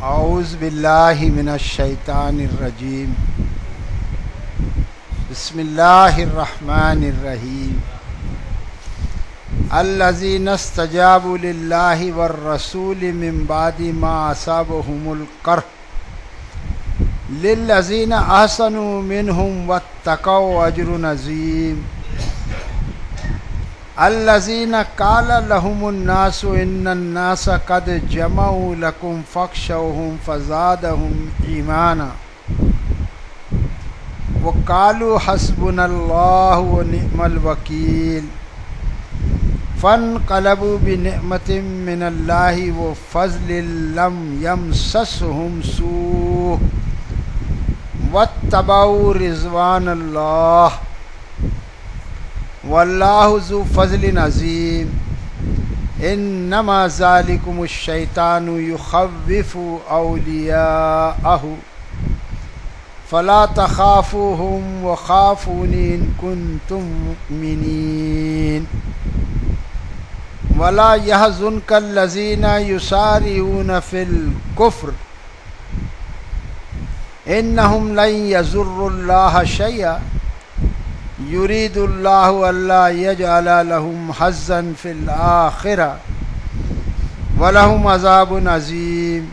اعوذ باللہ من الشیطان الرجیم بسم اللہ الرحمن الرحیم الذین استجابوا للہ والرسول من بعد ما اصابهم القرح للذین احسنوا منهم واتقوا اجر عظیم الذین قال لهم الناس ان الناس قد جمعوا لكم فاخشوهم فزادهم ایمانا وقالوا حسبنا الله ونعم الوکیل فانقلبوا بنعمة من الله وفضل لم يمسسهم سوء واتبعوا رضوان الله واللہ ذو فضل عظیم انما ذالکم الشیطان یخوف اولیاءہ فلا تخافوہم وخافونی ان کنتم مؤمنین ولا یحزنک الذین یسارعون فی الکفر انہم لن یضروا اللہ شیئا یرید اللہ الا یجعل لهم حظا فی الآخرہ ولہم عذاب عظیم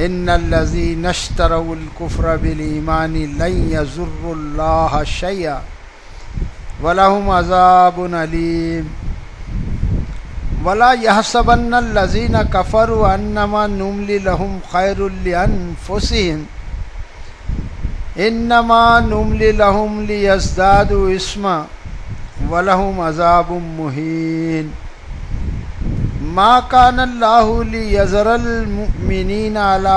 ان الذین اشتروا الکفر بالایمان لن یضروا اللہ شیئا ولہم عذاب علیم ولا یحسبن الذین کفروا انما نملی لهم خیر لانفسہم انما نملی لهم لیزدادوا اثما ولهم عذاب مہین ما کان اللہ لیذر المؤمنین علی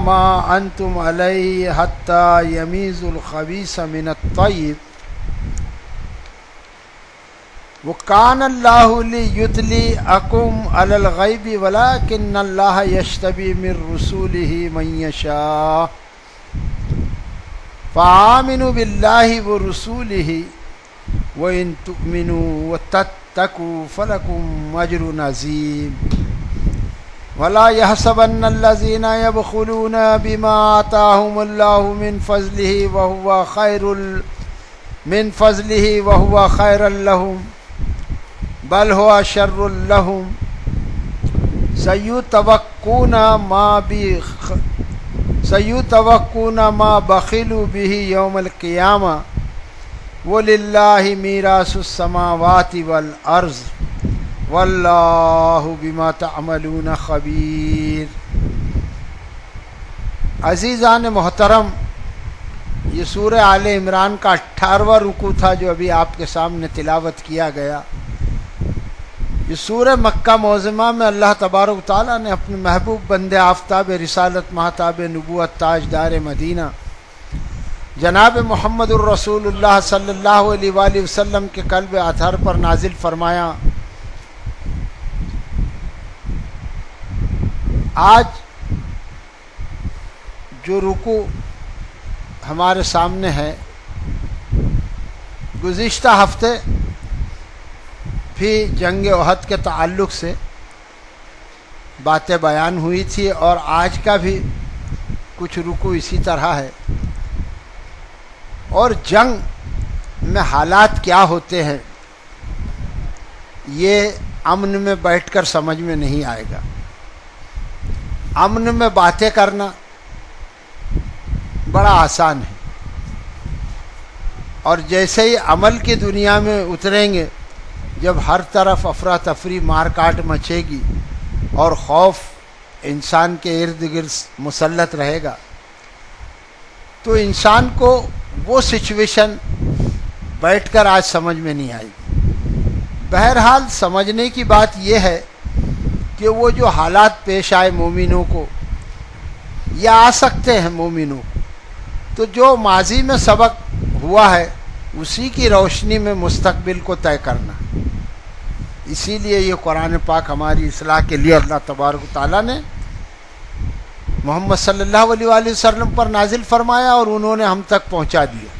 ما انتم علیہ حتی یمیز الخبیث من الطیب وکان اللہ لیطلعکم علی الغیب ولکن اللہ یجتبی من رسولہ من یشاء فآمنوا باللہ ورسولہ وإن تؤمنوا وتتقوا فلکم اجر عظیم ولا يحسبن الذين يبخلون بما آتاهم الله من فضله وهو خير لهم بل هو شر لهم سيتوقون ما بخلوا به يوم القيامة ولله ميراث السماوات والأرض واللہ بما تعملون خبیر۔ عزیزان محترم، یہ سورہ آل عمران کا 18واں رکوع تھا جو ابھی آپ کے سامنے تلاوت کیا گیا۔ یہ سورہ مکہ معظمہ میں اللہ تبارک و تعالیٰ نے اپنے محبوب بندے آفتاب رسالت مہتاب نبوت تاجدار مدینہ جناب محمد الرسول اللہ صلی اللہ علیہ وآلہ وسلم کے قلب اطہر پر نازل فرمایا۔ آج جو رکوع ہمارے سامنے ہے، گزشتہ ہفتے بھی جنگ احد کے تعلق سے باتیں بیان ہوئی تھی اور آج کا بھی کچھ رکوع اسی طرح ہے، اور جنگ میں حالات کیا ہوتے ہیں یہ امن میں بیٹھ کر سمجھ میں نہیں آئے گا۔ امن میں باتیں کرنا بڑا آسان ہے، اور جیسے ہی عمل کی دنیا میں اتریں گے، جب ہر طرف افراتفری مار کاٹ مچے گی اور خوف انسان کے ارد گرد مسلط رہے گا، تو انسان کو وہ سچویشن بیٹھ کر آج سمجھ میں نہیں آئے گی۔ بہرحال سمجھنے کی بات یہ ہے کہ وہ جو حالات پیش آئے مومنوں کو یا آ سکتے ہیں مومنوں کو، تو جو ماضی میں سبق ہوا ہے اسی کی روشنی میں مستقبل کو طے کرنا۔ اسی لیے یہ قرآن پاک ہماری اصلاح کے لیے اللہ تبارک و تعالیٰ نے محمد صلی اللہ علیہ وآلہ وسلم پر نازل فرمایا اور انہوں نے ہم تک پہنچا دیا۔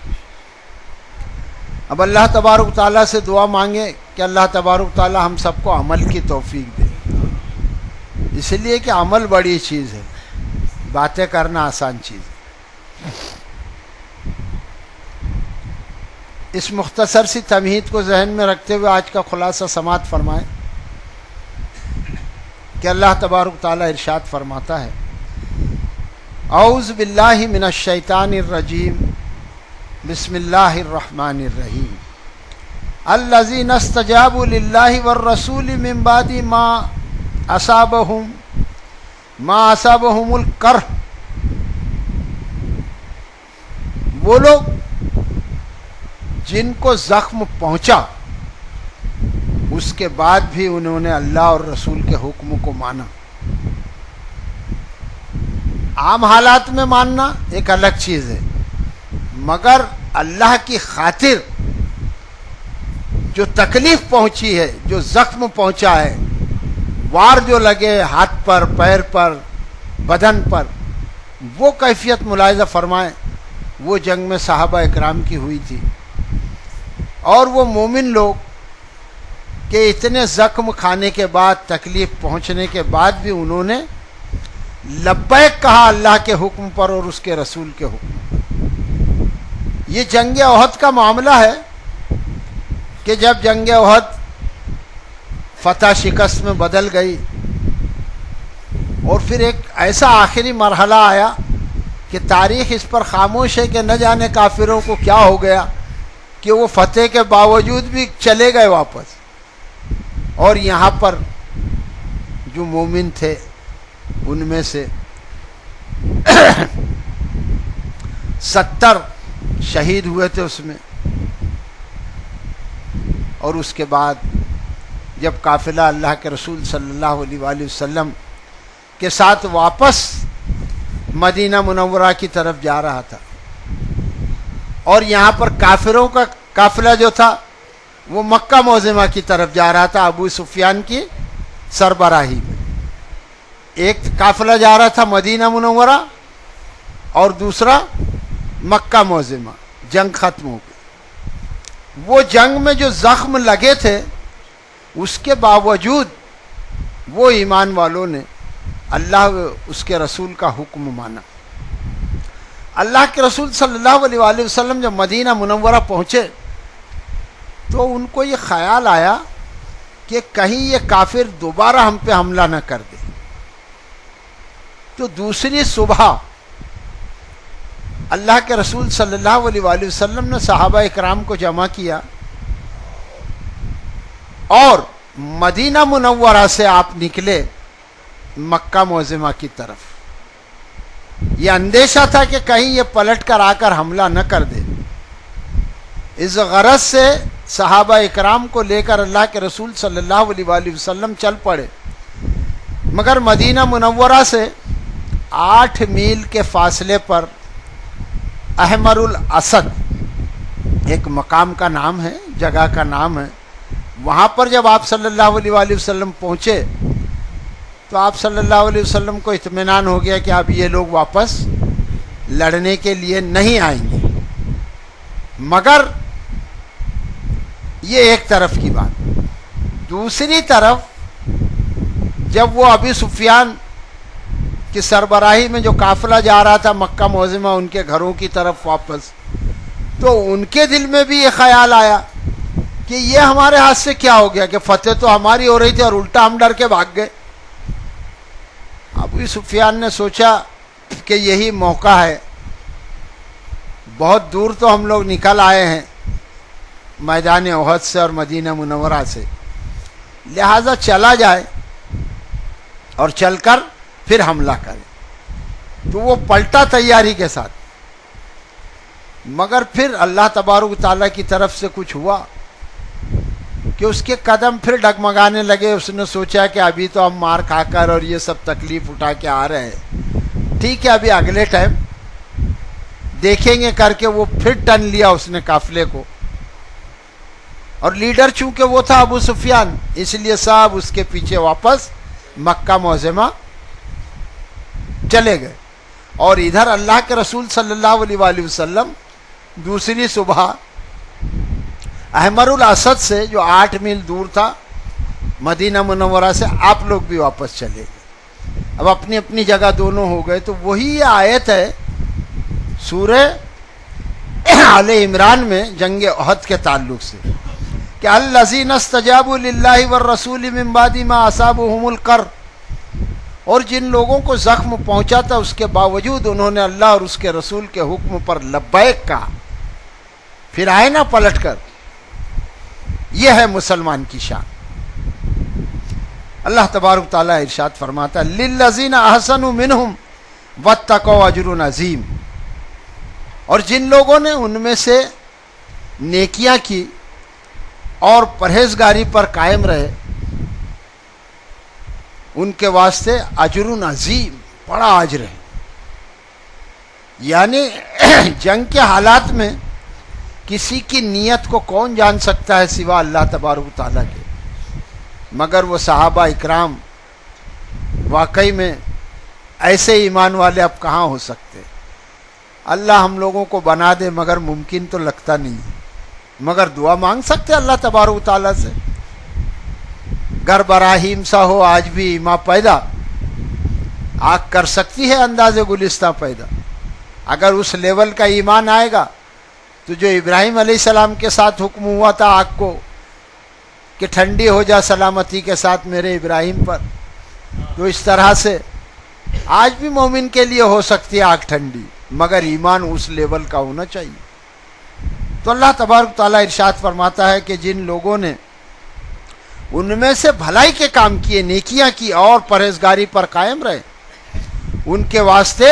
اب اللہ تبارک و تعالیٰ سے دعا مانگیں کہ اللہ تبارک و تعالیٰ ہم سب کو عمل کی توفیق دے۔ اس لیے کہ عمل بڑی چیز ہے، باتیں کرنا آسان چیز ہے۔ اس مختصر سی تمہید کو ذہن میں رکھتے ہوئے آج کا خلاصہ سماعت فرمائیں کہ اللہ تبارک تعالیٰ ارشاد فرماتا ہے، اعوذ باللہ من الشیطان الرجیم، بسم اللہ الرحمن الرحیم، الذین استجابوا للہ والرسول من بعد ما اصابہم القرح، وہ لوگ جن کو زخم پہنچا اس کے بعد بھی انہوں نے اللہ اور رسول کے حکم کو مانا۔ عام حالات میں ماننا ایک الگ چیز ہے، مگر اللہ کی خاطر جو تکلیف پہنچی ہے، جو زخم پہنچا ہے، وار جو لگے ہاتھ پر، پیر پر، بدن پر، وہ کیفیت ملاحظہ فرمائیں، وہ جنگ میں صحابہ اکرام کی ہوئی تھی۔ اور وہ مومن لوگ کہ اتنے زخم کھانے کے بعد، تکلیف پہنچنے کے بعد بھی انہوں نے لبیک کہا اللہ کے حکم پر اور اس کے رسول کے حکم پر۔ یہ جنگ احد کا معاملہ ہے کہ جب جنگ احد فتح شکست میں بدل گئی اور پھر ایک ایسا آخری مرحلہ آیا کہ تاریخ اس پر خاموش ہے کہ نہ جانے کافروں کو کیا ہو گیا کہ وہ فتح کے باوجود بھی چلے گئے واپس، اور یہاں پر جو مومن تھے ان میں سے 70 شہید ہوئے تھے اس میں۔ اور اس کے بعد جب قافلہ اللہ کے رسول صلی اللہ علیہ وآلہ وسلم کے ساتھ واپس مدینہ منورہ کی طرف جا رہا تھا، اور یہاں پر کافروں کا قافلہ جو تھا وہ مکہ معظمہ کی طرف جا رہا تھا ابو سفیان کی سربراہی میں۔ ایک قافلہ جا رہا تھا مدینہ منورہ اور دوسرا مکہ معظمہ۔ جنگ ختم ہو گئی۔ وہ جنگ میں جو زخم لگے تھے اس کے باوجود وہ ایمان والوں نے اللہ اس کے رسول کا حکم مانا۔ اللہ کے رسول صلی اللہ علیہ وآلہ وسلم جب مدینہ منورہ پہنچے تو ان کو یہ خیال آیا کہ کہیں یہ کافر دوبارہ ہم پہ حملہ نہ کر دے۔ تو دوسری صبح اللہ کے رسول صلی اللہ علیہ وآلہ وسلم نے صحابہ اکرام کو جمع کیا اور مدینہ منورہ سے آپ نکلے مکہ معظمہ کی طرف۔ یہ اندیشہ تھا کہ کہیں یہ پلٹ کر آ کر حملہ نہ کر دے۔ اس غرض سے صحابہ اکرام کو لے کر اللہ کے رسول صلی اللہ علیہ وآلہ وسلم چل پڑے، مگر مدینہ منورہ سے 8 میل کے فاصلے پر احمر الاسد ایک مقام کا نام ہے، جگہ کا نام ہے، وہاں پر جب آپ صلی اللہ علیہ وآلہ وسلم پہنچے تو آپ صلی اللہ علیہ وسلم کو اطمینان ہو گیا کہ اب یہ لوگ واپس لڑنے کے لیے نہیں آئیں گے۔ مگر یہ ایک طرف کی بات۔ دوسری طرف جب وہ ابی سفیان کی سربراہی میں جو قافلہ جا رہا تھا مکہ معظمہ ان کے گھروں کی طرف واپس، تو ان کے دل میں بھی یہ خیال آیا کہ یہ ہمارے ہاتھ سے کیا ہو گیا کہ فتح تو ہماری ہو رہی تھی اور الٹا ہم ڈر کے بھاگ گئے۔ ابو سفیان نے سوچا کہ یہی موقع ہے، بہت دور تو ہم لوگ نکل آئے ہیں میدان احد سے اور مدینہ منورہ سے، لہذا چلا جائے اور چل کر پھر حملہ کرے۔ تو وہ پلٹا تیاری کے ساتھ، مگر پھر اللہ تبارک تعالیٰ کی طرف سے کچھ ہوا کہ اس کے قدم پھر ڈگمگانے لگے۔ اس نے سوچا کہ ابھی تو ہم مار کھا کر اور یہ سب تکلیف اٹھا کے آ رہے ہیں، ٹھیک ہے ابھی اگلے ٹائم دیکھیں گے کر کے وہ پھر ٹن لیا اس نے قافلے کو، اور لیڈر چونکہ وہ تھا ابو سفیان، اس لیے سب اس کے پیچھے واپس مکہ معظمہ چلے گئے۔ اور ادھر اللہ کے رسول صلی اللہ علیہ وآلہ وسلم دوسری صبح احمر الاسد سے جو 8 میل دور تھا مدینہ منورہ سے، آپ لوگ بھی واپس چلے گئے۔ اب اپنی اپنی جگہ دونوں ہو گئے. تو وہی یہ آیت ہے سورہ آل عمران میں جنگ احد کے تعلق سے کہ الذین استجابوا للہ والرسول من بعد ما اصابهم القرح, اور جن لوگوں کو زخم پہنچا تھا اس کے باوجود انہوں نے اللہ اور اس کے رسول کے حکم پر لبیک کہا, پھر آئے نہ پلٹ کر. یہ ہے مسلمان کی شان. اللہ تبارک تعالیٰ ارشاد فرماتا ہے للذین احسنوا منہم واتقوا اجر عظیم, اور جن لوگوں نے ان میں سے نیکیاں کی اور پرہیزگاری پر قائم رہے ان کے واسطے اجر عظیم, بڑا اجر ہے. یعنی جنگ کے حالات میں کسی کی نیت کو کون جان سکتا ہے سوا اللہ تبارک تعالیٰ کے, مگر وہ صحابہ اکرام واقعی میں ایسے ایمان والے اب کہاں ہو سکتے. اللہ ہم لوگوں کو بنا دے مگر ممکن تو لگتا نہیں ہے, مگر دعا مانگ سکتے اللہ تبارک تعالیٰ سے. گر براہیم سا ہو آج بھی ایما پیدا, آگ کر سکتی ہے انداز گلستہ پیدا. اگر اس لیول کا ایمان آئے گا تو جو ابراہیم علیہ السلام کے ساتھ حکم ہوا تھا آگ کو کہ ٹھنڈی ہو جا سلامتی کے ساتھ میرے ابراہیم پر, تو اس طرح سے آج بھی مومن کے لیے ہو سکتی ہے آگ ٹھنڈی, مگر ایمان اس لیول کا ہونا چاہیے. تو اللہ تبارک تعالیٰ ارشاد فرماتا ہے کہ جن لوگوں نے ان میں سے بھلائی کے کام کیے, نیکیاں کی اور پرہیزگاری پر قائم رہے, ان کے واسطے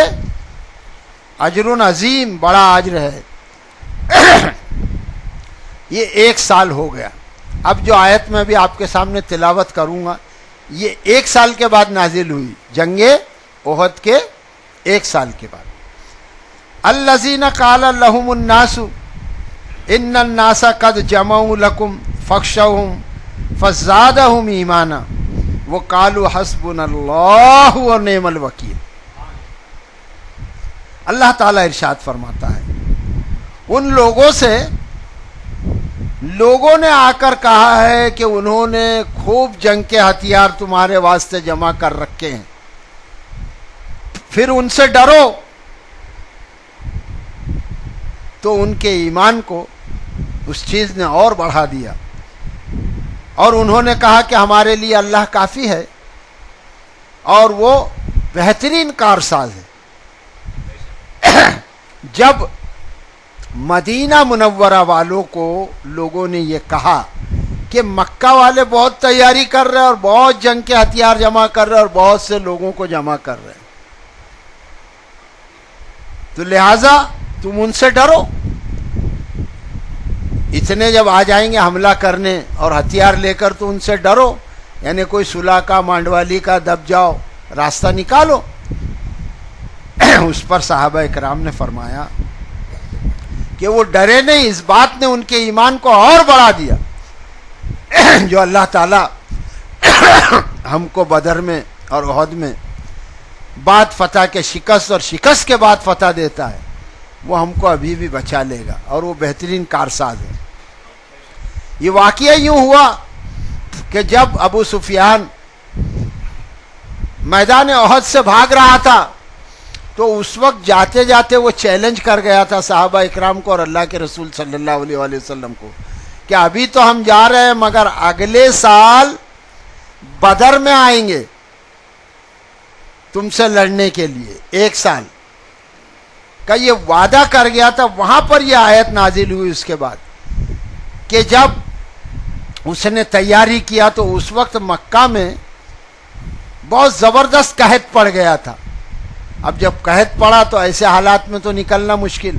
اجر عظیم, بڑا اجر ہے. یہ 1 سال ہو گیا. اب جو آیت میں بھی آپ کے سامنے تلاوت کروں گا یہ 1 سال کے بعد نازل ہوئی, جنگ احد کے 1 سال کے بعد. الذین قال لهم الناس ان الناس قد جمعوا لكم فاخشوهم فزادهم ایمانا وقالوا حسبنا اللہ ونعم الوکیل. اللہ تعالیٰ ارشاد فرماتا ہے ان لوگوں سے, لوگوں نے آ کر کہا ہے کہ انہوں نے خوب جنگ کے ہتھیار تمہارے واسطے جمع کر رکھے ہیں, پھر ان سے ڈرو. تو ان کے ایمان کو اس چیز نے اور بڑھا دیا, اور انہوں نے کہا کہ ہمارے لیے اللہ کافی ہے اور وہ بہترین کارساز ہے. جب مدینہ منورہ والوں کو لوگوں نے یہ کہا کہ مکہ والے بہت تیاری کر رہے اور بہت جنگ کے ہتھیار جمع کر رہے اور بہت سے لوگوں کو جمع کر رہے, تو لہذا تم ان سے ڈرو. اتنے جب آ جائیں گے حملہ کرنے اور ہتھیار لے کر تو ان سے ڈرو, یعنی کوئی صلح کا مانڈوالی کا دب جاؤ, راستہ نکالو. اس پر صحابہ اکرام نے فرمایا کہ وہ ڈرے نہیں, اس بات نے ان کے ایمان کو اور بڑھا دیا. جو اللہ تعالی ہم کو بدر میں اور احد میں بعد فتح کے شکست اور شکست کے بعد فتح دیتا ہے, وہ ہم کو ابھی بھی بچا لے گا, اور وہ بہترین کارساز ہے. یہ واقعہ یوں ہوا کہ جب ابو سفیان میدان احد سے بھاگ رہا تھا تو اس وقت جاتے جاتے وہ چیلنج کر گیا تھا صحابہ اکرام کو اور اللہ کے رسول صلی اللہ علیہ وآلہ وسلم کو کہ ابھی تو ہم جا رہے ہیں مگر اگلے سال بدر میں آئیں گے تم سے لڑنے کے لیے. 1 سال کا یہ وعدہ کر گیا تھا. وہاں پر یہ آیت نازل ہوئی اس کے بعد کہ جب اس نے تیاری کیا تو اس وقت مکہ میں بہت زبردست قحط پڑ گیا تھا. اب جب قحط پڑا تو ایسے حالات میں تو نکلنا مشکل,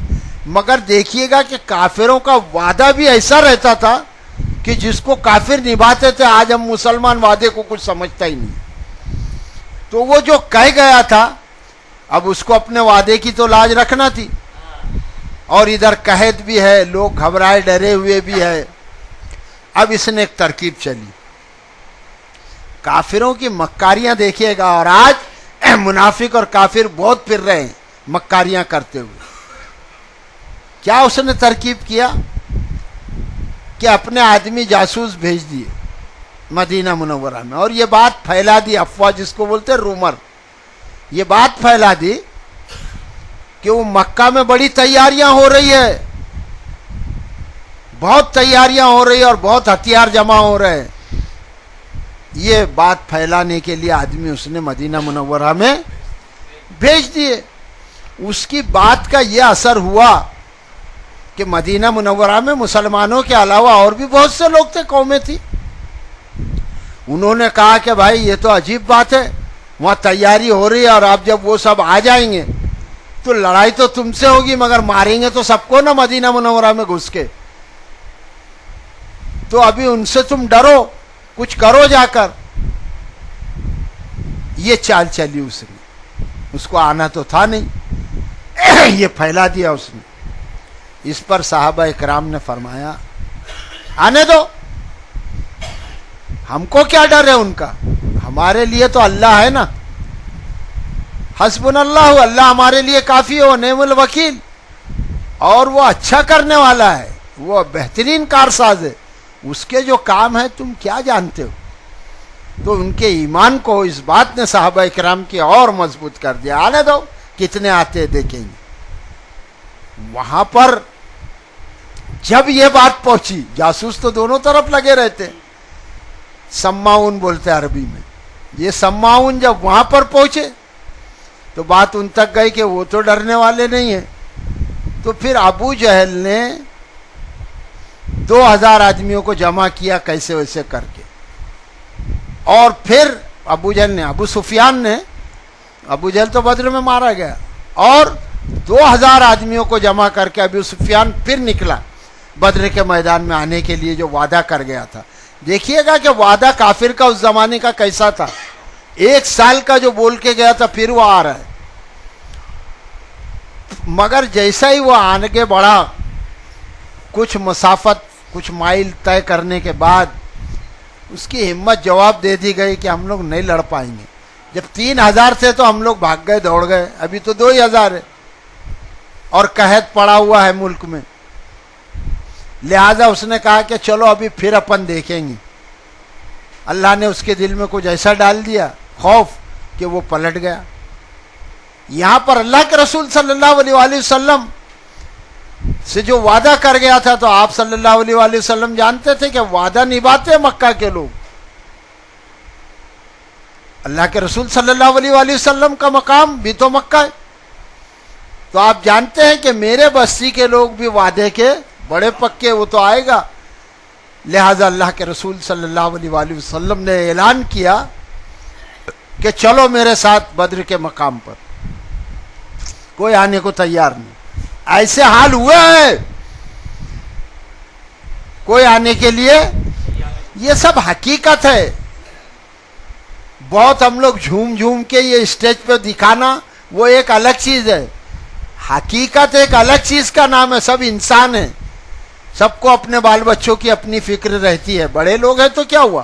مگر دیکھیے گا کہ کافروں کا وعدہ بھی ایسا رہتا تھا کہ جس کو کافر نبھاتے تھے. آج ہم مسلمان وعدے کو کچھ سمجھتا ہی نہیں. تو وہ جو کہہ گیا تھا اب اس کو اپنے وعدے کی تو لاج رکھنا تھی, اور ادھر قحط بھی ہے, لوگ گھبرائے ڈرے ہوئے بھی ہے. اب اس نے ایک ترکیب چلی, کافروں کی مکاریاں دیکھیے گا, اور آج منافق اور کافر بہت پھر رہے ہیں مکاریاں کرتے ہوئے. کیا اس نے ترکیب کیا کہ اپنے آدمی جاسوس بھیج دیے مدینہ منورہ میں, اور یہ بات پھیلا دی, افواہ جس کو بولتے رومر, یہ بات پھیلا دی کہ وہ مکہ میں بڑی تیاریاں ہو رہی ہے، بہت تیاریاں ہو رہی ہیں اور بہت ہتھیار جمع ہو رہے ہیں. یہ بات پھیلانے کے لیے آدمی اس نے مدینہ منورہ میں بھیج دیے. اس کی بات کا یہ اثر ہوا کہ مدینہ منورہ میں مسلمانوں کے علاوہ اور بھی بہت سے لوگ تھے، قومیں تھی. انہوں نے کہا کہ بھائی یہ تو عجیب بات ہے، وہاں تیاری ہو رہی ہے اور آپ جب وہ سب آ جائیں گے تو لڑائی تو تم سے ہوگی مگر ماریں گے تو سب کو نا مدینہ منورہ میں گھس کے. تو ابھی ان سے تم ڈرو، کچھ کرو جا کر. یہ چال چلی اس نے، اس کو آنا تو تھا نہیں، یہ پھیلا دیا اس نے. اس پر صحابہ اکرام نے فرمایا آنے دو، ہم کو کیا ڈر ہے ان کا، ہمارے لیے تو اللہ ہے نا، حسبنا اللہ، اللہ ہمارے لیے کافی ہو، نعم الوکیل. اور وہ اچھا کرنے والا ہے، وہ بہترین کارساز ہے، اس کے جو کام ہے تم کیا جانتے ہو. تو ان کے ایمان کو اس بات نے صحابہ اکرام کی اور مضبوط کر دیا. آنے دو، کتنے آتے دیکھیں گے. وہاں پر جب یہ بات پہنچی، جاسوس تو دونوں طرف لگے رہتے، سماؤن بولتے عربی میں، یہ سماؤن جب وہاں پر پہنچے تو بات ان تک گئی کہ وہ تو ڈرنے والے نہیں ہیں. تو پھر ابو جہل نے 2000 آدمیوں کو جمع کیا کیسے ویسے کر کے، اور پھر ابو جہل نے، ابو سفیان نے، ابو جہل تو بدر میں مارا گیا، اور 2000 آدمیوں کو جمع کر کے ابو سفیان پھر نکلا بدر کے میدان میں آنے کے لیے جو وعدہ کر گیا تھا. دیکھیے گا کہ وعدہ کافر کا اس زمانے کا کیسا تھا. 1 سال کا جو بول کے گیا تھا پھر وہ آ رہا ہے. مگر جیسا ہی وہ آگے بڑھا، کچھ مسافت، کچھ مائل طے کرنے کے بعد اس کی ہمت جواب دے دی گئی کہ ہم لوگ نہیں لڑ پائیں گے. جب 3000 تھے تو ہم لوگ بھاگ گئے، دوڑ گئے، ابھی تو 2000 ہے اور قحط پڑا ہوا ہے ملک میں. لہذا اس نے کہا کہ چلو ابھی پھر اپن دیکھیں گے. اللہ نے اس کے دل میں کچھ ایسا ڈال دیا خوف کہ وہ پلٹ گیا. یہاں پر اللہ کے رسول صلی اللہ علیہ وآلہ وسلم سے جو وعدہ کر گیا تھا تو آپ صلی اللہ علیہ وآلہ وسلم جانتے تھے کہ وعدہ نبھاتے مکہ کے لوگ. اللہ کے رسول صلی اللہ علیہ وآلہ وسلم کا مقام بھی تو مکہ ہے. تو آپ جانتے ہیں کہ میرے بستی کے لوگ بھی وعدے کے بڑے پکے، وہ تو آئے گا. لہذا اللہ کے رسول صلی اللہ علیہ وآلہ وسلم نے اعلان کیا کہ چلو میرے ساتھ بدر کے مقام پر. کوئی آنے کو تیار نہیں. ایسے حال ہوئے ہیں کوئی آنے کے لیے. یہ سب حقیقت ہے. بہت ہم لوگ جھوم جھوم کے یہ اسٹیج پہ دکھانا وہ ایک الگ چیز ہے. حقیقت ایک الگ چیز کا نام ہے. سب انسان ہیں، سب کو اپنے بال بچوں کی اپنی فکر رہتی ہے. بڑے لوگ ہیں تو کیا ہوا،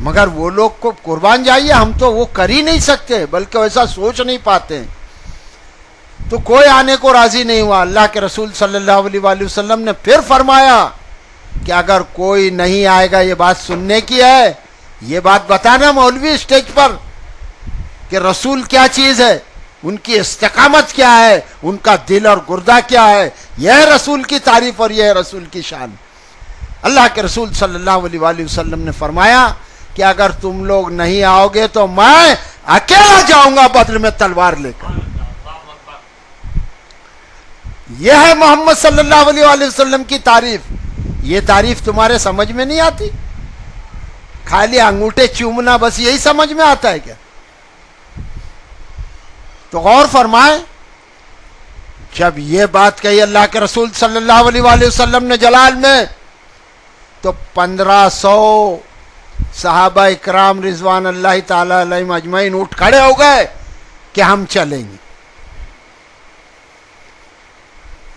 مگر وہ لوگ کو قربان جائیے، ہم تو وہ کر ہی نہیں سکتے، بلکہ ویسا سوچ نہیں پاتے. تو کوئی آنے کو راضی نہیں ہوا. اللہ کے رسول صلی اللہ علیہ وآلہ وسلم نے پھر فرمایا کہ اگر کوئی نہیں آئے گا یہ بات سننے کی ہے، یہ بات بتانا مولوی اسٹیج پر کہ رسول کیا چیز ہے، ان کی استقامت کیا ہے، ان کا دل اور گردہ کیا ہے. یہ ہے رسول کی تعریف اور یہ ہے رسول کی شان. اللہ کے رسول صلی اللہ علیہ وآلہ وسلم نے فرمایا کہ اگر تم لوگ نہیں آؤ گے تو میں اکیلا جاؤں گا بدر میں تلوار لے کر. یہ ہے محمد صلی اللہ علیہ وآلہ وسلم کی تعریف. یہ تعریف تمہارے سمجھ میں نہیں آتی؟ خالی انگوٹھے چومنا بس یہی سمجھ میں آتا ہے کیا؟ تو غور فرمائیں، جب یہ بات کہی اللہ کے رسول صلی اللہ علیہ وآلہ وسلم نے جلال میں، تو 1500 صحابہ اکرام رضوان اللہ تعالی علیہم اجمعین اٹھ کھڑے ہو گئے کہ ہم چلیں گے.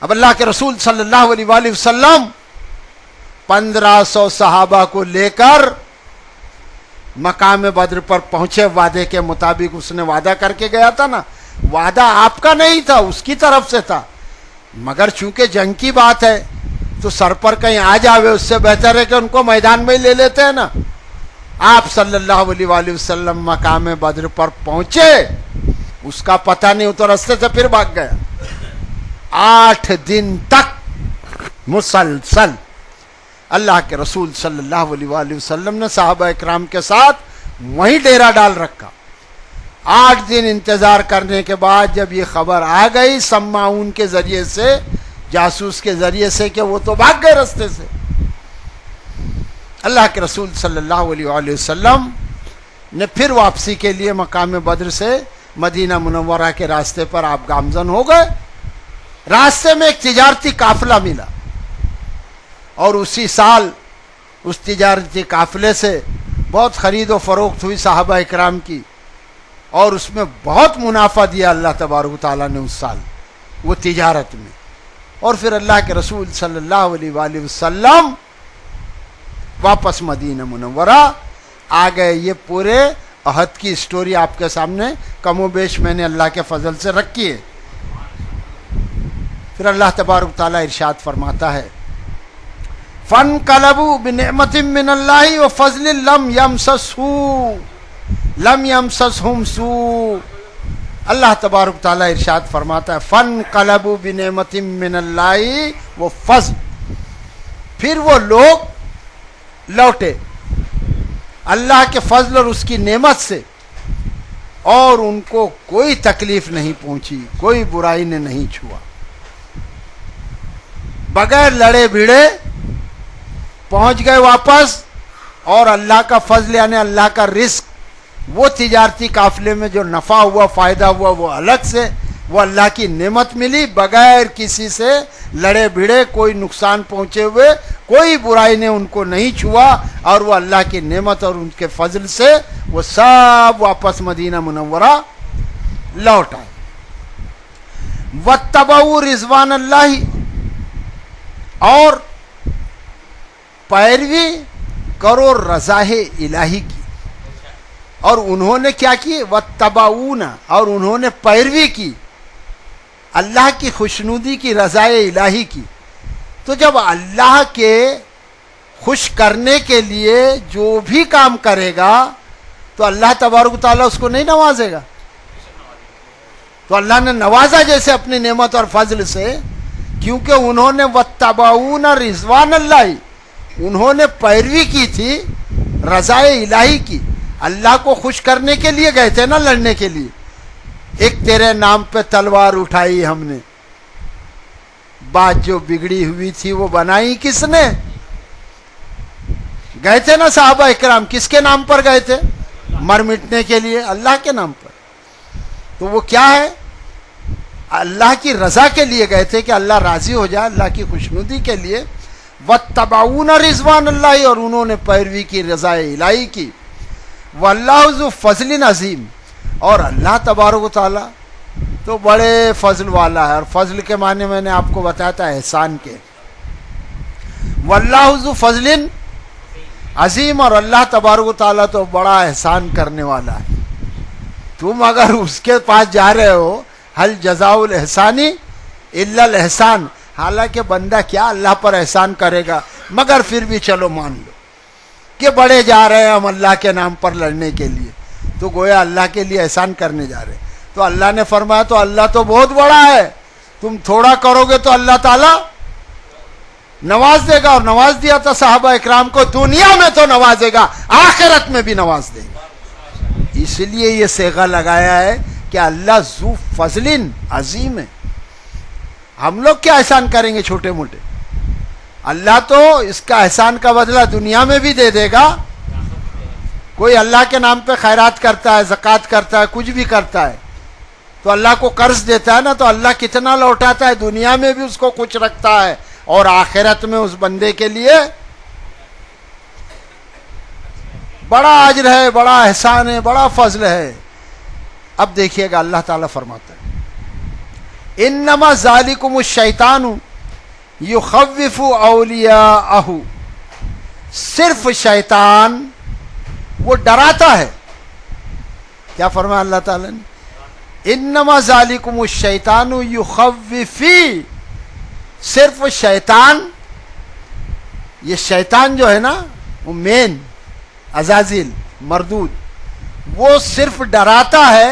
اب اللہ کے رسول صلی اللہ علیہ وآلہ وسلم 1500 صحابہ کو لے کر مقام بدر پر پہنچے. وعدے کے مطابق اس نے وعدہ کر کے گیا تھا نا. وعدہ آپ کا نہیں تھا، اس کی طرف سے تھا، مگر چونکہ جنگ کی بات ہے تو سر پر کہیں آ جاوے، اس سے بہتر ہے کہ ان کو میدان میں لے لیتے ہیں نا. آپ صلی اللہ علیہ وآلہ وسلم مقام بدر پر پہنچے اس کا پتہ نہیں، وہ تو راستے سے پھر بھاگ گیا. 8 دن تک مسلسل اللہ کے رسول صلی اللہ علیہ وآلہ وسلم نے صحابہ اکرام کے ساتھ وہیں ڈیرا ڈال رکھا. 8 دن انتظار کرنے کے بعد جب یہ خبر آ گئی سماعون کے ذریعے سے، جاسوس کے ذریعے سے، کہ وہ تو بھاگ گئے راستے سے، اللہ کے رسول صلی اللہ علیہ وآلہ وسلم نے پھر واپسی کے لیے مقام بدر سے مدینہ منورہ کے راستے پر آپ گامزن ہو گئے. راستے میں ایک تجارتی قافلہ ملا اور اسی سال اس تجارتی قافلے سے بہت خرید و فروخت ہوئی صحابہ اکرام کی، اور اس میں بہت منافع دیا اللہ تبارک و تعالیٰ نے اس سال وہ تجارت میں. اور پھر اللہ کے رسول صلی اللہ علیہ وآلہ وسلم واپس مدینہ منورہ آ گئے. یہ پورے عہد کی سٹوری آپ کے سامنے کم و بیش میں نے اللہ کے فضل سے رکھی ہے. پھر اللہ تبارک تعالیٰ ارشاد فرماتا ہے فَانْقَلَبُوا بِنِعْمَةٍ مِّنَ اللَّهِ وَفَضْلٍ لَمْ يَمْسَسْهُمْ سُوءٌ. اللہ تبارک تعالیٰ ارشاد فرماتا ہے فَانْقَلَبُوا بِنِعْمَةٍ مِّنَ اللَّهِ وَفَضْلٍ، پھر وہ لوگ لوٹے اللہ کے فضل اور اس کی نعمت سے، اور ان کو کوئی تکلیف نہیں پہنچی، کوئی برائی نے نہیں چھوا، بغیر لڑے بھیڑے پہنچ گئے واپس. اور اللہ کا فضل یعنی اللہ کا رزق، وہ تجارتی قافلے میں جو نفع ہوا، فائدہ ہوا، وہ الگ سے، وہ اللہ کی نعمت ملی، بغیر کسی سے لڑے بھیڑے، کوئی نقصان پہنچے ہوئے، کوئی برائی نے ان کو نہیں چھوا، اور وہ اللہ کی نعمت اور ان کے فضل سے وہ سب واپس مدینہ منورہ لوٹ آئے. وَاتَّبَعُوا رِضْوَانَ اللَّهِ، اور پیروی کرو رضاء الہی کی. اور انہوں نے کیا کی؟ وَاتَّبَعُونَ، اور انہوں نے پیروی کی اللہ کی خوشنودی کی، رضاء الہی کی. تو جب اللہ کے خوش کرنے کے لیے جو بھی کام کرے گا تو اللہ تبارک تعالیٰ اس کو نہیں نوازے گا. تو اللہ نے نوازا جیسے اپنی نعمت اور فضل سے، کیونکہ انہوں نے وَاتَّبَعُونَ رِضْوَانَ اللَّهِ، انہوں نے پیروی کی تھی رضاء الہی کی. اللہ کو خوش کرنے کے لیے گئے تھے نا، لڑنے کے لیے. ایک تیرے نام پہ تلوار اٹھائی ہم نے، بات جو بگڑی ہوئی تھی وہ بنائی کس نے؟ گئے تھے نا صحابہ اکرام، کس کے نام پر گئے تھے؟ مر مٹنے کے لیے، اللہ کے نام پر. تو وہ کیا ہے؟ اللہ کی رضا کے لیے گئے تھے کہ اللہ راضی ہو جائے، اللہ کی خوشنودی کے لیے. وَاتَّبَعُونَ رِضْوَانَ اللَّهِ، اور انہوں نے پیروی کی رضا الہی کی. وَاللَّهُ ذُو فَضْلٍ عَظِيمٍ، اور اللہ تبارک و تعالیٰ تو بڑے فضل والا ہے. اور فضل کے معنی میں نے آپ کو بتایا تھا احسان کے. وَاللَّهُ ذُو فَضْلٍ عظیم، اور اللہ تبارک و تعالیٰ تو بڑا احسان کرنے والا ہے. تم اگر اس کے پاس جا رہے ہو، حل جزاء الاحسان الا الاحسان، حالانکہ بندہ کیا اللہ پر احسان کرے گا، مگر پھر بھی چلو مان لو کہ بڑے جا رہے ہیں ہم اللہ کے نام پر لڑنے کے لیے، تو گویا اللہ کے لیے احسان کرنے جا رہے. تو اللہ نے فرمایا تو اللہ تو بہت بڑا ہے، تم تھوڑا کرو گے تو اللہ تعالیٰ نواز دے گا. اور نواز دیا تھا صحابہ اکرام کو، دنیا میں تو نوازے گا، آخرت میں بھی نواز دے گا. اس لیے یہ صیغہ لگایا ہے کہ اللہ ذو فضل عظیم ہے. ہم لوگ کیا احسان کریں گے چھوٹے موٹے؟ اللہ تو اس کا احسان کا بدلہ دنیا میں بھی دے دے گا. کوئی اللہ کے نام پہ خیرات کرتا ہے، زکوٰۃ کرتا ہے، کچھ بھی کرتا ہے، تو اللہ کو قرض دیتا ہے نا، تو اللہ کتنا لوٹاتا ہے، دنیا میں بھی اس کو کچھ رکھتا ہے، اور آخرت میں اس بندے کے لیے بڑا اجر ہے، بڑا احسان ہے، بڑا فضل ہے. اب دیکھیے گا اللہ تعالیٰ فرماتا ہے انما ذالکم الشیطان یخوف اولیاءہ، صرف شیطان وہ ڈراتا ہے. کیا فرمایا اللہ تعالیٰ نے؟ انما ذالکم الشیطان یخوفی، صرف شیطان، یہ شیطان جو ہے نا وہ مین عزازیل مردود، وہ صرف ڈراتا ہے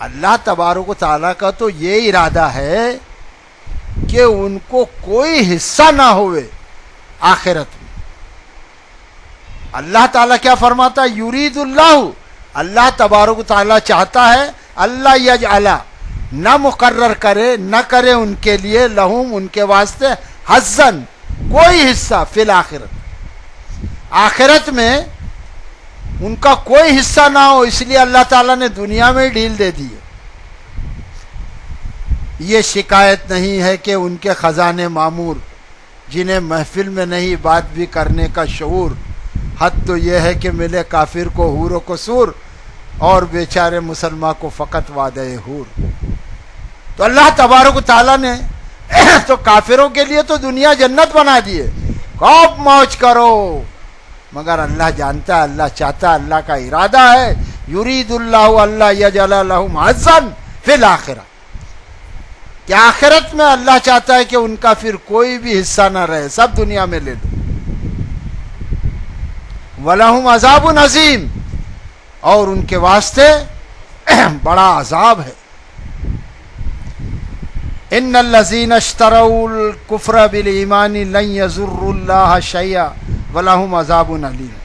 اللہ تبارک و تعالیٰ کا تو یہ ارادہ ہے کہ ان کو کوئی حصہ نہ ہوئے آخرت میں. اللہ تعالیٰ کیا فرماتا ہے؟ یرید اللہ، اللہ تبارک و تعالیٰ چاہتا ہے اللہ یجعل، نہ مقرر کرے، نہ کرے ان کے لیے، لہم ان کے واسطے، حظًا کوئی حصہ، فی الآخرت، آخرت میں ان کا کوئی حصہ نہ ہو. اس لیے اللہ تعالیٰ نے دنیا میں ڈھیل دے دی ہے. یہ شکایت نہیں ہے کہ ان کے خزانے معمور، جنہیں محفل میں نہیں بات بھی کرنے کا شعور. حد تو یہ ہے کہ ملے کافر کو حور و قصور، اور بیچارے مسلمان کو فقط وعدہ حور. تو اللہ تبارک و تعالیٰ نے تو کافروں کے لیے تو دنیا جنت بنا دیے، خوب موج کرو. مگر اللہ جانتا ہے، اللہ چاہتا ہے، اللہ کا ارادہ ہے، یرید اللہ اللہ یجعل لہم حظًا فی الآخرہ، کہ آخرت میں اللہ چاہتا ہے کہ ان کا پھر کوئی بھی حصہ نہ رہے، سب دنیا میں لے لو. وَلَهُمْ عَذَابٌ عَظِيمٌ، اور ان کے واسطے بڑا عذاب ہے. ان الذین اشتروا الکفر بالایمان لن یضروا اللہ شیئا وَلَهُمْ عَذَابٌ عَلِيمٌ.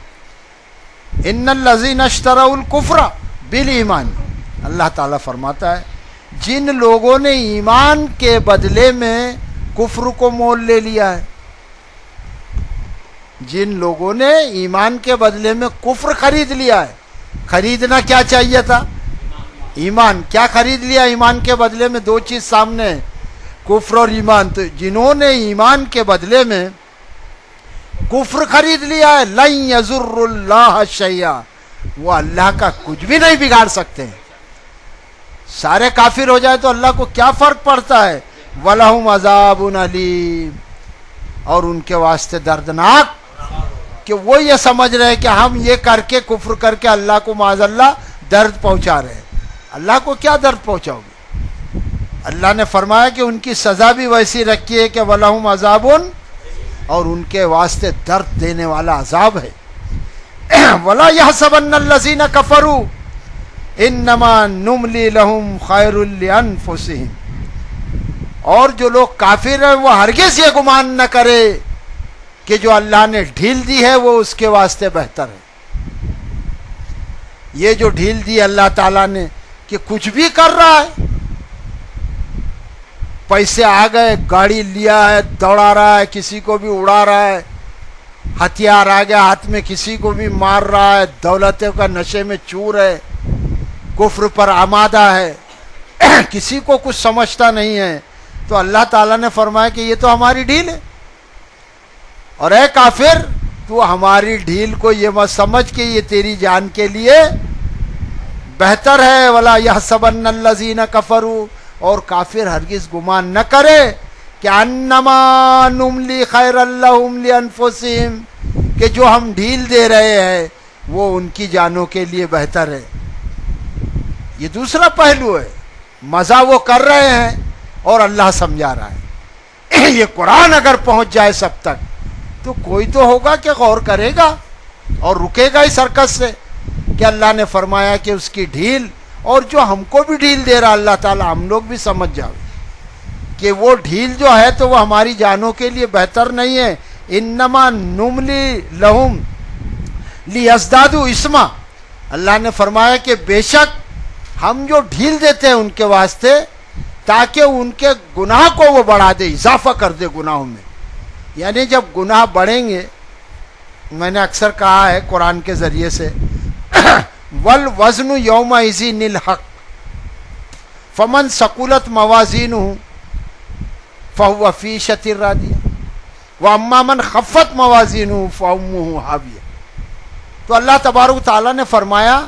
ان الذین اشتروا الکفر بالایمان، اللہ تعالیٰ فرماتا ہے جن لوگوں نے ایمان کے بدلے میں کفر کو مول لے لیا ہے، جن لوگوں نے ایمان کے بدلے میں کفر خرید لیا ہے. خریدنا کیا چاہیے تھا؟ ایمان. کیا خرید لیا ایمان کے بدلے میں؟ دو چیز سامنے ہے، کفر اور ایمان. تو جنہوں نے ایمان کے بدلے میں کفر خرید لیا ہے، لن یضر اللہ شیئا، وہ اللہ کا کچھ بھی نہیں بگاڑ سکتے ہیں. سارے کافر ہو جائے تو اللہ کو کیا فرق پڑتا ہے؟ وَلَهُمْ عَذَابٌ عَلِيمٌ، اور ان کے واسطے دردناک، کہ وہ یہ سمجھ رہے کہ ہم یہ کر کے، کفر کر کے اللہ کو معاذ اللہ درد پہنچا رہے ہیں. اللہ کو کیا درد پہنچاؤ گے؟ اللہ نے فرمایا کہ ان کی سزا بھی ویسی رکھی ہے کہ وَلَهُمْ عَذَابٌ، اور ان کے واسطے درد دینے والا عذاب ہے. وَلَا يَحْسَبَنَّ الَّذِينَ كَفَرُوا انما نملی لہم خیر لانفسہم، اور جو لوگ کافر ہیں وہ ہرگز یہ گمان نہ کرے کہ جو اللہ نے ڈھیل دی ہے وہ اس کے واسطے بہتر ہے. یہ جو ڈھیل دی اللہ تعالیٰ نے کہ کچھ بھی کر رہا ہے، پیسے آ گئے، گاڑی لیا ہے، دوڑا رہا ہے، کسی کو بھی اڑا رہا ہے، ہتھیار آ گیا ہاتھ میں، کسی کو بھی مار رہا ہے، دولتوں کا نشے میں چور ہے، کفر پر آمادہ ہے، کسی کو کچھ سمجھتا نہیں ہے. تو اللہ تعالیٰ نے فرمایا کہ یہ تو ہماری ڈھیل ہے، اور اے کافر تو ہماری ڈھیل کو یہ مت سمجھ کہ یہ تیری جان کے لیے بہتر ہے. وَلَا يَحْسَبَنَّ الَّذِينَ كَفَرُوا، اور کافر ہرگز گمان نہ کرے کہ انما نملی خیر لہم لانفسہم، کہ جو ہم ڈھیل دے رہے ہیں وہ ان کی جانوں کے لیے بہتر ہے. یہ دوسرا پہلو ہے، مزہ وہ کر رہے ہیں اور اللہ سمجھا رہا ہے. یہ قرآن اگر پہنچ جائے سب تک تو کوئی تو ہوگا کہ غور کرے گا اور رکے گا اس حرکت سے کہ اللہ نے فرمایا کہ اس کی ڈھیل، اور جو ہم کو بھی ڈھیل دے رہا اللہ تعالیٰ، ہم لوگ بھی سمجھ جاؤ کہ وہ ڈھیل جو ہے تو وہ ہماری جانوں کے لیے بہتر نہیں ہے. انما نملی لہم لیزدادوا اثما، اللہ نے فرمایا کہ بے شک ہم جو ڈھیل دیتے ہیں ان کے واسطے تاکہ ان کے گناہ کو وہ بڑھا دے، اضافہ کر دے گناہوں میں. یعنی جب گناہ بڑھیں گے، میں نے اکثر کہا ہے قرآن کے ذریعے سے، والوزن یومئذ الحق فمن ثقلت موازینہ فہو فی عیشۃ راضیہ واما من خفت موازینہ فامہ ہاویہ. تو اللہ تبارک و تعالیٰ نے فرمایا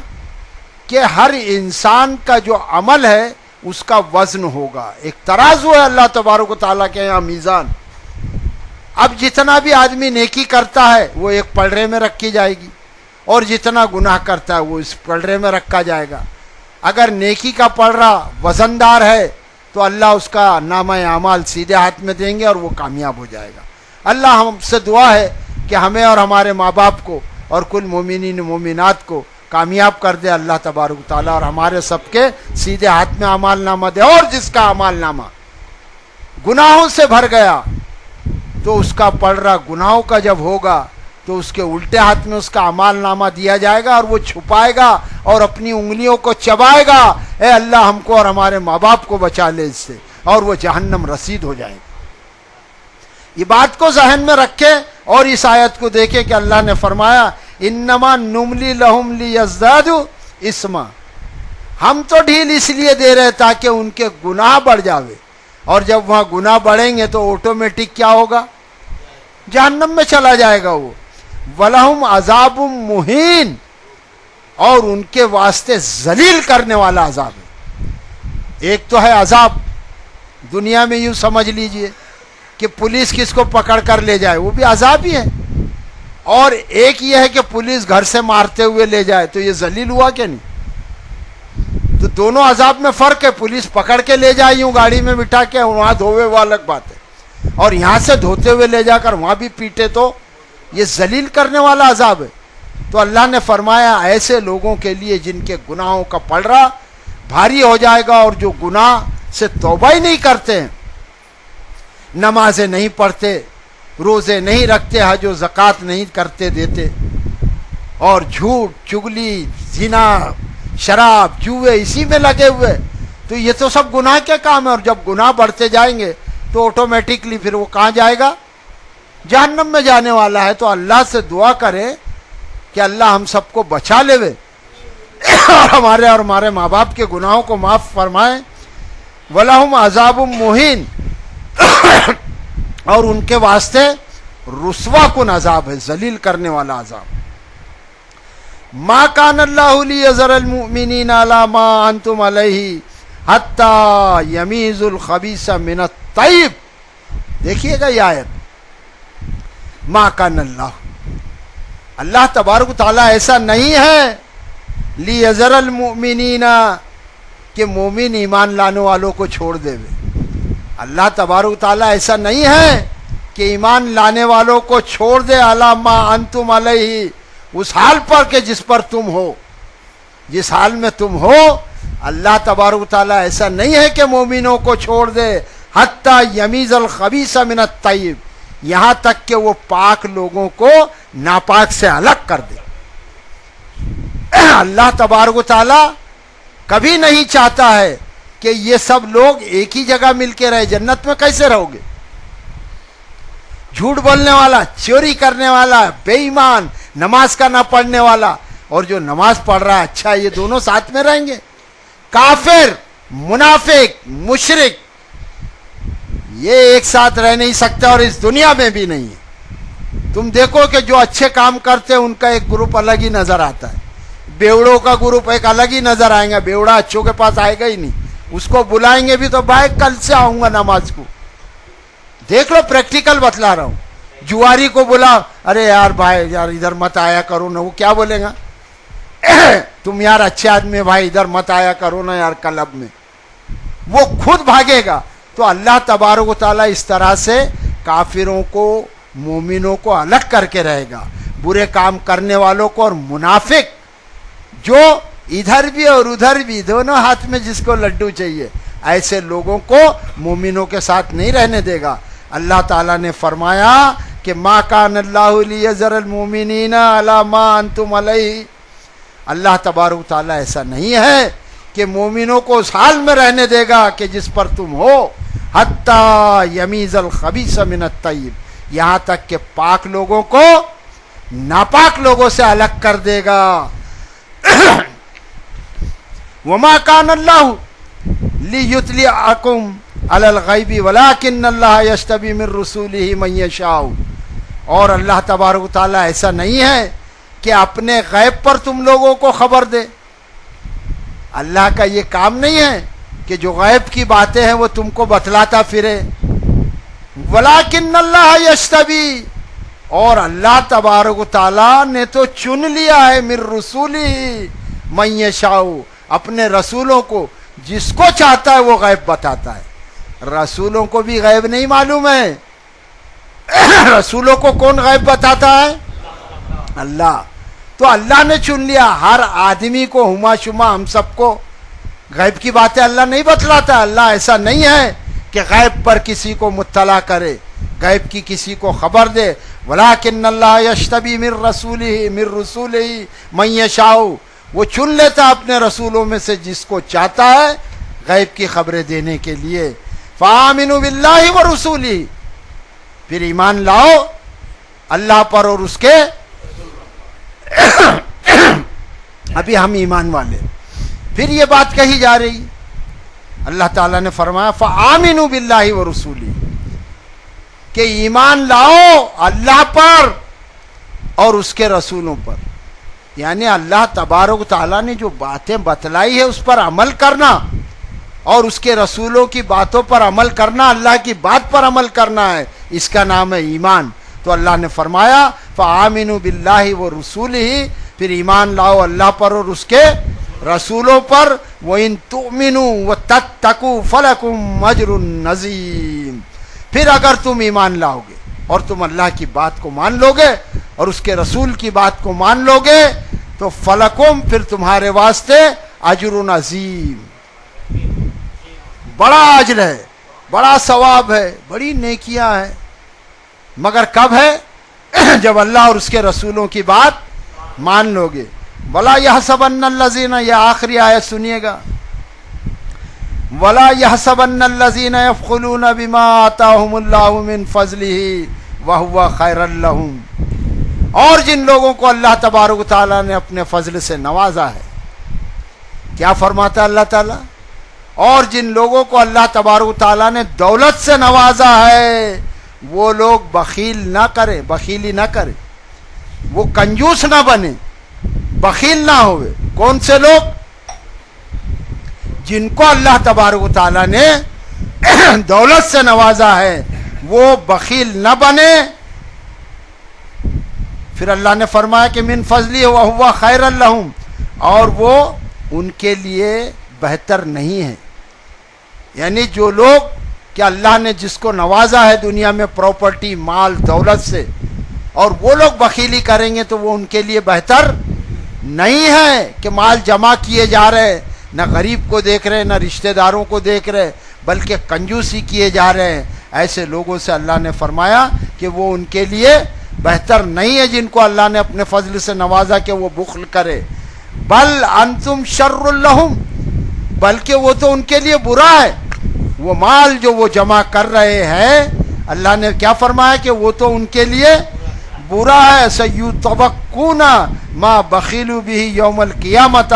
کہ ہر انسان کا جو عمل ہے اس کا وزن ہوگا. ایک ترازو ہے اللہ تبارک و تعالیٰ کے یہاں، میزان. اب جتنا بھی آدمی نیکی کرتا ہے وہ ایک پلڑے میں رکھی جائے گی، اور جتنا گناہ کرتا ہے وہ اس پلڑے میں رکھا جائے گا. اگر نیکی کا پلڑا وزندار ہے تو اللہ اس کا نامہ اعمال سیدھے ہاتھ میں دیں گے اور وہ کامیاب ہو جائے گا. اللہ ہم سے دعا ہے کہ ہمیں اور ہمارے ماں باپ کو اور کل مومنین مومنات کو کامیاب کر دے اللہ تبارک و تعالیٰ، اور ہمارے سب کے سیدھے ہاتھ میں اعمال نامہ دے. اور جس کا اعمال نامہ گناہوں سے بھر گیا تو اس کا پلڑا گناہوں کا جب ہوگا تو اس کے الٹے ہاتھ میں اس کا اعمال نامہ دیا جائے گا اور وہ چھپائے گا اور اپنی انگلیوں کو چبائے گا. اے اللہ ہم کو اور ہمارے ماں باپ کو بچا لے اس سے، اور وہ جہنم رسید ہو جائے گا. یہ بات کو ذہن میں رکھے اور اس آیت کو دیکھے کہ اللہ نے فرمایا انما نملی لہم لیزدادوا اسما، ہم تو ڈھیل اس لیے دے رہے تاکہ ان کے گناہ بڑھ جاوے، اور جب وہاں گناہ بڑھیں گے تو آٹومیٹک کیا ہوگا؟ جہنم میں چلا جائے گا وہ. وَلَهُمْ عَذَابٌ مُهِينٌ، اور ان کے واسطے ذلیل کرنے والا عذاب ہے. ایک تو ہے عذاب دنیا میں، یوں سمجھ لیجئے کہ پولیس کس کو پکڑ کر لے جائے، وہ بھی عذاب ہی ہے. اور ایک یہ ہے کہ پولیس گھر سے مارتے ہوئے لے جائے، تو یہ ذلیل ہوا کہ نہیں؟ تو دونوں عذاب میں فرق ہے. پولیس پکڑ کے لے جائے یوں گاڑی میں بٹھا کے، وہاں دھوے وہ الگ بات ہے، اور یہاں سے دھوتے ہوئے لے جا کر وہاں بھی پیٹے تو یہ ذلیل کرنے والا عذاب ہے. تو اللہ نے فرمایا ایسے لوگوں کے لیے جن کے گناہوں کا پلڑا بھاری ہو جائے گا، اور جو گناہ سے توبہ ہی نہیں کرتے ہیں، نمازیں نہیں پڑھتے، روزے نہیں رکھتے، حج و زکوٰۃ نہیں کرتے دیتے، اور جھوٹ چگلی زنا شراب جوئے اسی میں لگے ہوئے، تو یہ تو سب گناہ کے کام ہے. اور جب گناہ بڑھتے جائیں گے تو آٹومیٹکلی پھر وہ کہاں جائے گا؟ جہنم میں جانے والا ہے. تو اللہ سے دعا کریں کہ اللہ ہم سب کو بچا لے اور ہمارے ماں باپ کے گناہوں کو معاف فرمائیں. وَلَهُمْ عَذَابٌ مُهِينٌ، اور ان کے واسطے رسوا کن عذاب ہے، ذلیل کرنے والا عذاب. ما کان اللہ لیذر المؤمنین علی ما انتم علیہ حتی یمیز الخبیث من الطیب. دیکھیے گا یہ آیت، ما کان اللہ تبارک و تعالیٰ ایسا نہیں ہے لیذر المؤمنین کہ مومن ایمان لانے والوں کو چھوڑ دے. اللہ تبارک تعالیٰ ایسا نہیں ہے کہ ایمان لانے والوں کو چھوڑ دے علی ما انتم علیہ، اس حال پر کہ جس پر تم ہو، جس حال میں تم ہو. اللہ تبارک تعالیٰ ایسا نہیں ہے کہ مومنوں کو چھوڑ دے حتی یمیز الخبیث من الطیب، یہاں تک کہ وہ پاک لوگوں کو ناپاک سے الگ کر دے. اللہ تبارک تعالیٰ کبھی نہیں چاہتا ہے کہ یہ سب لوگ ایک ہی جگہ مل کے رہے. جنت میں کیسے رہو گے؟ جھوٹ بولنے والا، چوری کرنے والا، بے ایمان، نماز کا نہ پڑھنے والا، اور جو نماز پڑھ رہا ہے، اچھا یہ دونوں ساتھ میں رہیں گے؟ کافر، منافق، مشرک، یہ ایک ساتھ رہ نہیں سکتے، اور اس دنیا میں بھی نہیں ہے. تم دیکھو کہ جو اچھے کام کرتے ہیں ان کا ایک گروپ الگ ہی نظر آتا ہے، بیوڑوں کا گروپ ایک الگ ہی نظر آئے گا. بیوڑا اچھوں کے پاس آئے گا ہی نہیں، اس کو بلائیں گے بھی تو بھائی کل سے آؤں گا نماز کو. دیکھ لو، پریکٹیکل بتلا رہا ہوں. جواری کو بلا، ارے یار بھائی یار ادھر مت آیا کرو نا، وہ کیا بولے گا؟ تم یار اچھے آدمی بھائی ادھر مت آیا کرو نا یار کلب میں، وہ خود بھاگے گا. تو اللہ تبارک و تعالیٰ اس طرح سے کافروں کو مومنوں کو الگ کر کے رہے گا، برے کام کرنے والوں کو، اور منافق جو ادھر بھی اور ادھر بھی دونوں ہاتھ میں جس کو لڈو چاہیے، ایسے لوگوں کو مومنوں کے ساتھ نہیں رہنے دے گا. اللہ تعالیٰ نے فرمایا کہ ما کان اللہ لیذر المؤمنین علی ما انتم علیہ، اللہ تبارک تعالیٰ ایسا نہیں ہے کہ مومنوں کو اس حال میں رہنے دے گا کہ جس پر تم ہو، حتی یمیز الخبیث من الطیب، یہاں تک کہ پاک لوگوں کو ناپاک لوگوں سے الگ کر دے گا. وما کان اللہ لیطلعکم علی الغیب ولکن اللہ یجتبی من رسولہ من یشاء، اور اللہ تبارک و تعالیٰ ایسا نہیں ہے کہ اپنے غیب پر تم لوگوں کو خبر دے. اللہ کا یہ کام نہیں ہے کہ جو غیب کی باتیں ہیں وہ تم کو بتلاتا پھرے. ولکن اللہ یجتبی، اور اللہ تبارک و تعالیٰ نے تو چن لیا ہے من رسولہ من یشاء، اپنے رسولوں کو، جس کو چاہتا ہے وہ غیب بتاتا ہے. رسولوں کو بھی غیب نہیں معلوم ہے. رسولوں کو کون غیب بتاتا ہے؟ اللہ. تو اللہ نے چن لیا. ہر آدمی کو ہما شما ہم سب کو غیب کی باتیں اللہ نہیں بتلاتا. اللہ ایسا نہیں ہے کہ غیب پر کسی کو مطلع کرے, غیب کی کسی کو خبر دے. ولیکن اللہ یجتبی من رسولہ من یشاء, وہ چن لیتا اپنے رسولوں میں سے جس کو چاہتا ہے غیب کی خبریں دینے کے لیے. فآمنوا باللہ ورسولہ, پھر ایمان لاؤ اللہ پر اور اس کے ابھی ہم ایمان والے. پھر یہ بات کہی جا رہی, اللہ تعالیٰ نے فرمایا فآمنوا باللہ ورسولہ, کہ ایمان لاؤ اللہ پر اور اس کے رسولوں پر. یعنی اللہ تبارک و تعالیٰ نے جو باتیں بتلائی ہے اس پر عمل کرنا اور اس کے رسولوں کی باتوں پر عمل کرنا, اللہ کی بات پر عمل کرنا ہے, اس کا نام ہے ایمان. تو اللہ نے فرمایا فآمنوا باللہ ورسولہ, پھر ایمان لاؤ اللہ پر اور اس کے رسولوں پر. وَإِن تُؤْمِنُوا وَتَتَّقُوا فَلَكُمْ أَجْرٌ عَظِيمٌ, پھر اگر تم ایمان لاؤ گے اور تم اللہ کی بات کو مان لو گے اور اس کے رسول کی بات کو مان لو گے تو فلکم, پھر تمہارے واسطے اجر عظیم, بڑا اجر ہے, بڑا ثواب ہے, بڑی نیکیاں ہیں. مگر کب ہے؟ جب اللہ اور اس کے رسولوں کی بات مان لو گے. وَلَا يَحْسَبَنَّ الَّذِينَ, یہ آخری آیت سنیے گا, وَلَا يَحْسَبَنَّ الَّذِينَ يَبْخِلُونَ بِمَا آتَاهُمُ اللَّهُ مِنْ فَضْلِهِ وَهُوَ خَيْرًا لَهُمْ, اور جن لوگوں کو اللہ تبارک و تعالیٰ نے اپنے فضل سے نوازا ہے. کیا فرماتا اللہ تعالیٰ؟ اور جن لوگوں کو اللہ تبارک و تعالیٰ نے دولت سے نوازا ہے وہ لوگ بخیل نہ کرے, بخیلی نہ کرے, وہ کنجوس نہ بنے, بخیل نہ ہوئے. کون سے لوگ؟ جن کو اللہ تبارک و تعالیٰ نے دولت سے نوازا ہے وہ بخیل نہ بنے. پھر اللہ نے فرمایا کہ من فضلی وہو خیر لہم, اور وہ ان کے لیے بہتر نہیں ہے. یعنی جو لوگ کہ اللہ نے جس کو نوازا ہے دنیا میں پراپرٹی, مال, دولت سے, اور وہ لوگ بخیلی کریں گے تو وہ ان کے لیے بہتر نہیں ہے کہ مال جمع کیے جا رہے, نہ غریب کو دیکھ رہے, نہ رشتہ داروں کو دیکھ رہے, بلکہ کنجوسی کیے جا رہے ہیں. ایسے لوگوں سے اللہ نے فرمایا کہ وہ ان کے لیے بہتر نہیں ہے جن کو اللہ نے اپنے فضل سے نوازا کہ وہ بخل کرے. بل انتم شر لہم, بلکہ وہ تو ان کے لیے برا ہے. وہ مال جو وہ جمع کر رہے ہیں اللہ نے کیا فرمایا کہ وہ تو ان کے لیے برا ہے. سیطوقون ما بخیلوا بہ یوم القیامت,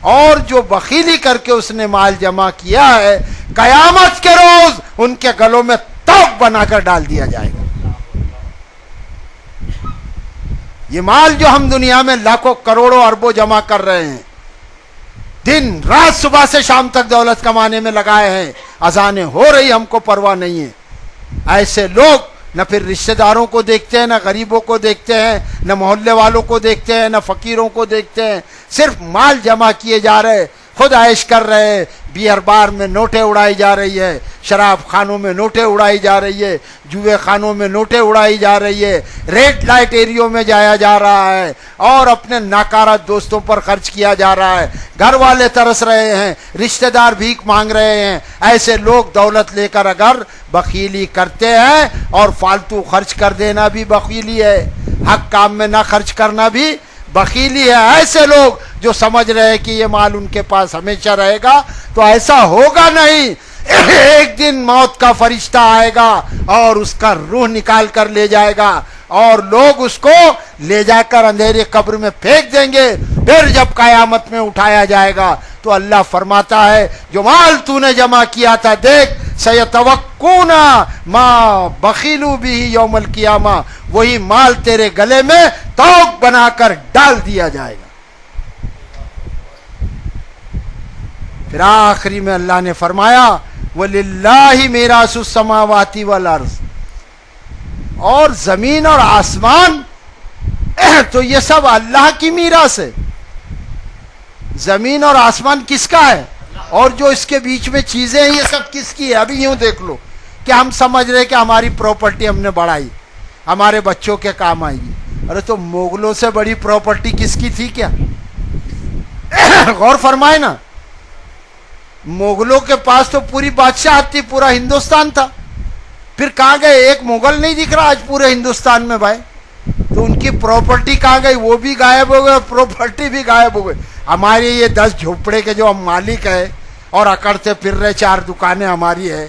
اور جو بخیلی کر کے اس نے مال جمع کیا ہے قیامت کے روز ان کے گلوں میں توق بنا کر ڈال دیا جائے گا. یہ مال جو ہم دنیا میں لاکھوں کروڑوں اربوں جمع کر رہے ہیں, دن رات صبح سے شام تک دولت کمانے میں لگائے ہیں, اذانیں ہو رہی ہم کو پرواہ نہیں ہے. ایسے لوگ نہ پھر رشتہ داروں کو دیکھتے ہیں, نہ غریبوں کو دیکھتے ہیں, نہ محلے والوں کو دیکھتے ہیں, نہ فقیروں کو دیکھتے ہیں. صرف مال جمع کیے جا رہے, خود عیش کر رہے. بیئر بار میں نوٹیں اڑائی جا رہی ہے, شراب خانوں میں نوٹیں اڑائی جا رہی ہے, جوئے خانوں میں نوٹیں اڑائی جا رہی ہے, ریڈ لائٹ ایریوں میں جایا جا رہا ہے, اور اپنے ناکارہ دوستوں پر خرچ کیا جا رہا ہے. گھر والے ترس رہے ہیں, رشتہ دار بھیک مانگ رہے ہیں. ایسے لوگ دولت لے کر اگر بخیلی کرتے ہیں, اور فالتو خرچ کر دینا بھی بخیلی ہے, حق کام میں نہ خرچ کرنا بھی بخیلی ہے. ایسے لوگ جو سمجھ رہے ہیں کہ یہ مال ان کے پاس ہمیشہ رہے گا, تو ایسا ہوگا نہیں. ایک دن موت کا فرشتہ آئے گا اور اس کا روح نکال کر لے جائے گا, اور لوگ اس کو لے جا کر اندھیرے قبر میں پھینک دیں گے. پھر جب قیامت میں اٹھایا جائے گا تو اللہ فرماتا ہے جو مال تو نے جمع کیا تھا دیکھ, سیتوقون ما بخیلوا بہ یوم القیامہ, وہی مال تیرے گلے میں توق بنا کر ڈال دیا جائے گا. پھر آخری میں اللہ نے فرمایا وَلِلَّهِ مِيرَاثُ السَّمَاوَاتِ وَالْأَرْضِ, اور زمین اور آسمان تو یہ سب اللہ کی میراث ہے. زمین اور آسمان کس کا ہے؟ اور جو اس کے بیچ میں چیزیں ہیں یہ سب کس کی ہے؟ ابھی یوں دیکھ لو کہ ہم سمجھ رہے کہ ہماری پراپرٹی ہم نے بڑھائی, ہمارے بچوں کے کام آئے گی. ارے تو مغلوں سے بڑی پراپرٹی کس کی تھی کیا؟ غور فرمائے نا، مغلوں کے پاس تو پوری بادشاہت تھی، پورا ہندوستان تھا، پھر کہاں گئے؟ ایک مغل نہیں دکھ رہا آج پورے ہندوستان میں بھائی، تو ان کی پراپرٹی کہاں گئی؟ وہ بھی غائب ہو گئے، پراپرٹی بھی غائب ہو گئی۔ ہمارے یہ 10 جھوپڑے کے جو ہم مالک ہے اور اکڑتے پھر رہے، 4 دکانیں ہماری ہے،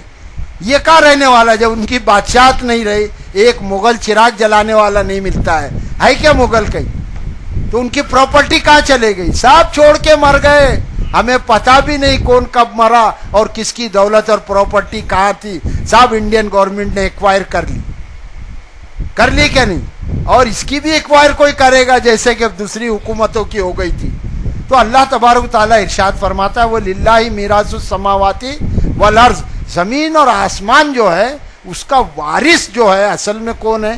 یہ کہاں رہنے والا جب ان کی بادشاہت نہیں رہی؟ ایک مغل چراغ جلانے والا نہیں ملتا ہے کیا مغل کہیں؟ تو ان کی پراپرٹی کہاں چلے گئی؟ سب چھوڑ کے مر گئے، ہمیں پتہ بھی نہیں کون کب مرا اور کس کی دولت اور پراپرٹی کہاں تھی، سب انڈین گورنمنٹ نے ایکوائر کر لی کہ نہیں؟ اور اس کی بھی ایکوائر کوئی کرے گا جیسے کہ دوسری حکومتوں کی ہو گئی تھی۔ تو اللہ تبارک تعالیٰ ارشاد فرماتا ہے وَلِلَّهِ مِيرَاثُ السَّمَاوَاتِ وَالْأَرْضِ، زمین اور آسمان جو ہے اس کا وارث جو ہے اصل میں کون ہے؟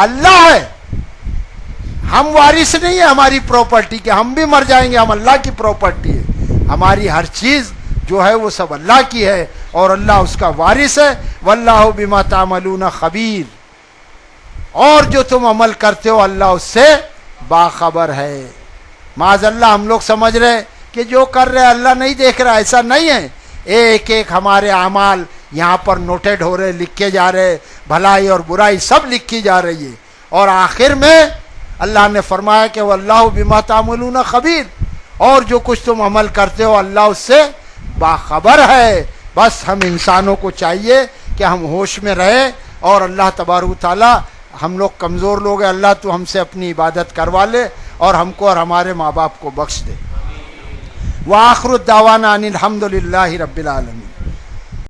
اللہ ہے۔ ہم وارث نہیں ہیں ہماری پراپرٹی کے، ہم بھی مر جائیں گے، ہم اللہ کی پراپرٹی ہے، ہماری ہر چیز جو ہے وہ سب اللہ کی ہے اور اللہ اس کا وارث ہے۔ وَاللَّهُ بِمَا تَعْمَلُونَ خَبِيرٌ، اور جو تم عمل کرتے ہو اللہ اس سے باخبر ہے۔ معاذ اللہ ہم لوگ سمجھ رہے کہ جو کر رہے اللہ نہیں دیکھ رہا، ایسا نہیں ہے۔ ایک ایک ہمارے اعمال یہاں پر نوٹڈ ہو رہے، لکھے جا رہے، بھلائی اور برائی سب لکھی جا رہی ہے، اور آخر میں اللہ نے فرمایا کہ وَاللَّهُ بِمَا تَعْمَلُونَ خَبِيرٌ، اور جو کچھ تم عمل کرتے ہو اللہ اس سے باخبر ہے۔ بس ہم انسانوں کو چاہیے کہ ہم ہوش میں رہیں، اور اللہ تبارک تعالیٰ، ہم لوگ کمزور لوگ ہیں، اللہ تو ہم سے اپنی عبادت کروا لے اور ہم کو اور ہمارے ماں باپ کو بخش دے۔ وآخر الدعوانا ان الحمد للہ رب العالمین۔